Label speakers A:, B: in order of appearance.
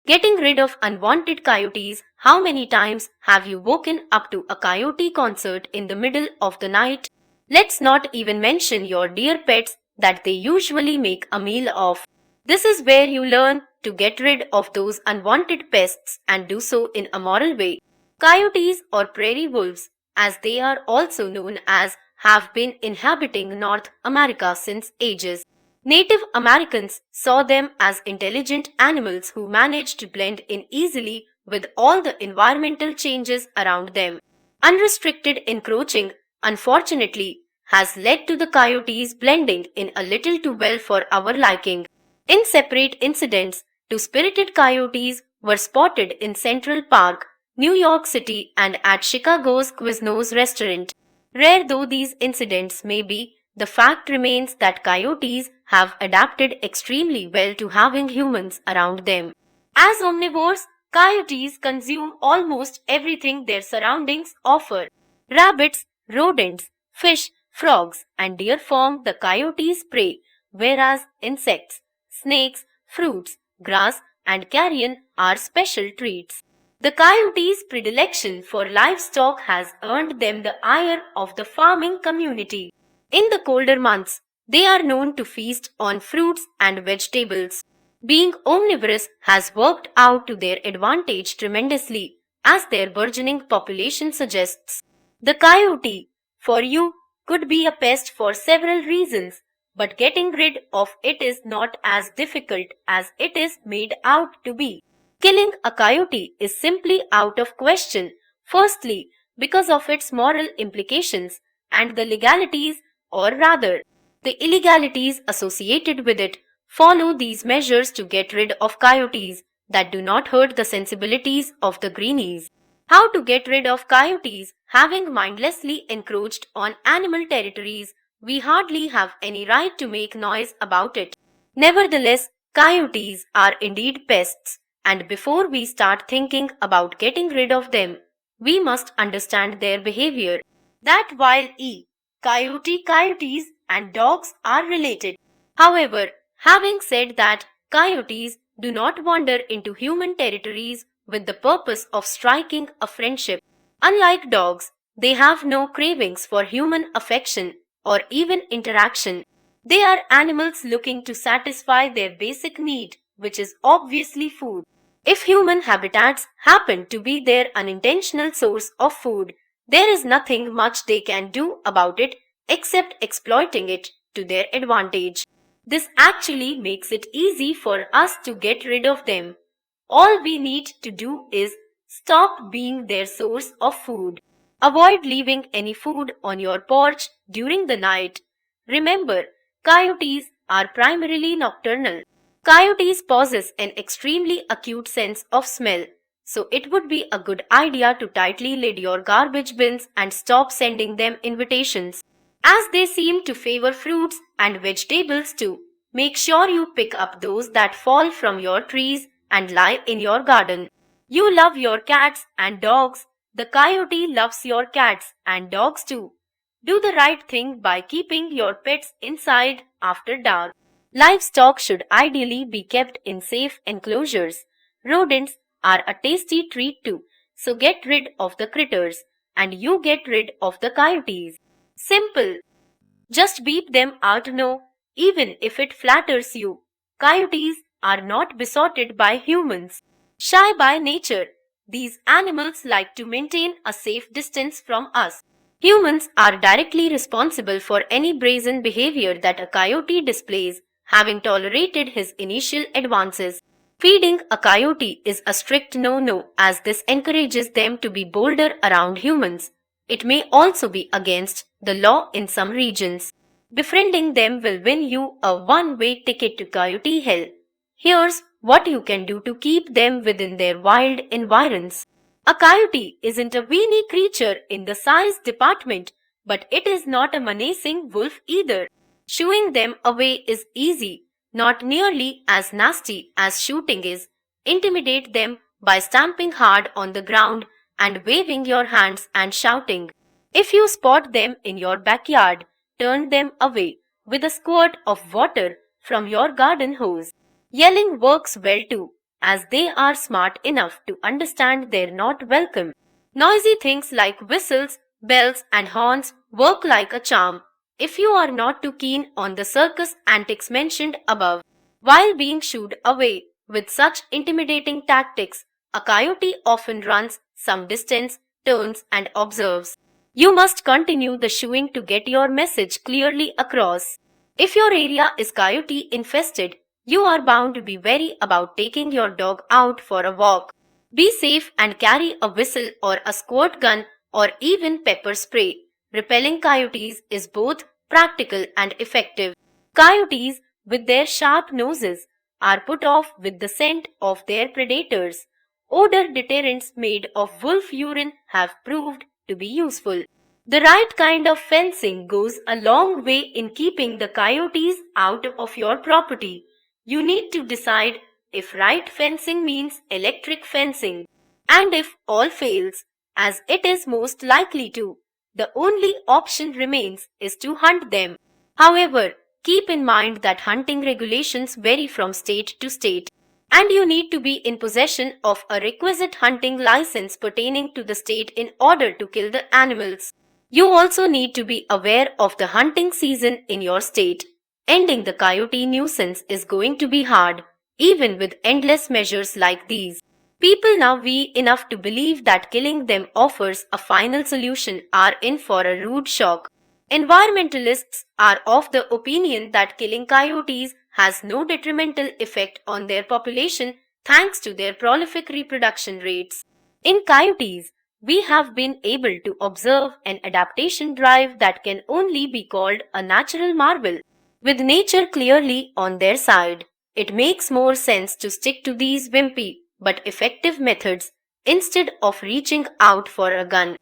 A: Getting rid of unwanted coyotes. How many times have you woken up to a coyote concert in the middle of the night? Let's not even mention your dear pets that they usually make a meal of. This is where you learn to get rid of those unwanted pests and do so in a moral way. Coyotes or prairie wolves, as they are also known as, have been inhabiting North America since ages. Native Americans saw them as intelligent animals who managed to blend in easily with all the environmental changes around them. Unrestricted encroaching, unfortunately, has led to the coyotes blending in a little too well for our liking. In separate incidents, two spirited coyotes were spotted in Central Park, New York City and at Chicago's Quiznos restaurant. Rare though these incidents may be, the fact remains that coyotes have adapted extremely well to having humans around them. As omnivores, coyotes consume almost everything their surroundings offer. Rabbits, rodents, fish, frogs, and deer form the coyotes' prey, whereas insects, snakes, fruits, grass, and carrion are special treats. The coyotes' predilection for livestock has earned them the ire of the farming community. In the colder months, they are known to feast on fruits and vegetables. Being omnivorous has worked out to their advantage tremendously, as their burgeoning population suggests. The coyote, for you, could be a pest for several reasons, but getting rid of it is not as difficult as it is made out to be. Killing a coyote is simply out of question, firstly, because of its moral implications and the legalities, or rather, the illegalities associated with it. Follow these measures to get rid of coyotes that do not hurt the sensibilities of the greenies. How to get rid of coyotes having mindlessly encroached on animal territories? We hardly have any right to make noise about it. Nevertheless, coyotes are indeed pests, and before we start thinking about getting rid of them, we must understand their behavior. That while coyotes and dogs are related. However, having said that, coyotes do not wander into human territories with the purpose of striking a friendship. Unlike dogs, they have no cravings for human affection or even interaction. They are animals looking to satisfy their basic need, which is obviously food. If human habitats happen to be their unintentional source of food, there is nothing much they can do about it except exploiting it to their advantage. This actually makes it easy for us to get rid of them. All we need to do is stop being their source of food. Avoid leaving any food on your porch during the night. Remember, coyotes are primarily nocturnal. Coyotes possess an extremely acute sense of smell, so it would be a good idea to tightly lid your garbage bins and stop sending them invitations. As they seem to favor fruits and vegetables too, make sure you pick up those that fall from your trees and lie in your garden. You love your cats and dogs. The coyote loves your cats and dogs too. Do the right thing by keeping your pets inside after dark. Livestock should ideally be kept in safe enclosures. Rodents are a tasty treat too, so get rid of the critters and you get rid of the coyotes. Simple. Just beep them out no, even if it flatters you. Coyotes are not besotted by humans. Shy by nature, these animals like to maintain a safe distance from us. Humans are directly responsible for any brazen behavior that a coyote displays, having tolerated his initial advances. Feeding a coyote is a strict no-no, as this encourages them to be bolder around humans. It may also be against the law in some regions. Befriending them will win you a one-way ticket to coyote hell. Here's what you can do to keep them within their wild environs. A coyote isn't a weenie creature in the size department, but it is not a menacing wolf either. Shooing them away is easy, not nearly as nasty as shooting is. Intimidate them by stamping hard on the ground and waving your hands and shouting. If you spot them in your backyard, turn them away with a squirt of water from your garden hose. Yelling works well too. as they are smart enough to understand they're not welcome. Noisy things like whistles, bells, and horns work like a charm if you are not too keen on the circus antics mentioned above. While being shooed away with such intimidating tactics, a coyote often runs some distance, turns, and observes. You must continue the shooing to get your message clearly across. If your area is coyote infested, you are bound to be wary about taking your dog out for a walk. Be safe and carry a whistle or a squirt gun or even pepper spray. Repelling coyotes is both practical and effective. Coyotes, with their sharp noses, are put off with the scent of their predators. Odor deterrents made of wolf urine have proved to be useful. The right kind of fencing goes a long way in keeping the coyotes out of your property. You need to decide if right fencing means electric fencing, and if all fails, as it is most likely to, the only option remains is to hunt them. However, keep in mind that hunting regulations vary from state to state, and you need to be in possession of a requisite hunting license pertaining to the state in order to kill the animals. You also need to be aware of the hunting season in your state. Ending the coyote nuisance is going to be hard, even with endless measures like these. People now be enough to believe that killing them offers a final solution are in for a rude shock. Environmentalists are of the opinion that killing coyotes has no detrimental effect on their population thanks to their prolific reproduction rates. In coyotes, we have been able to observe an adaptation drive that can only be called a natural marvel. With nature clearly on their side, it makes more sense to stick to these wimpy but effective methods instead of reaching out for a gun.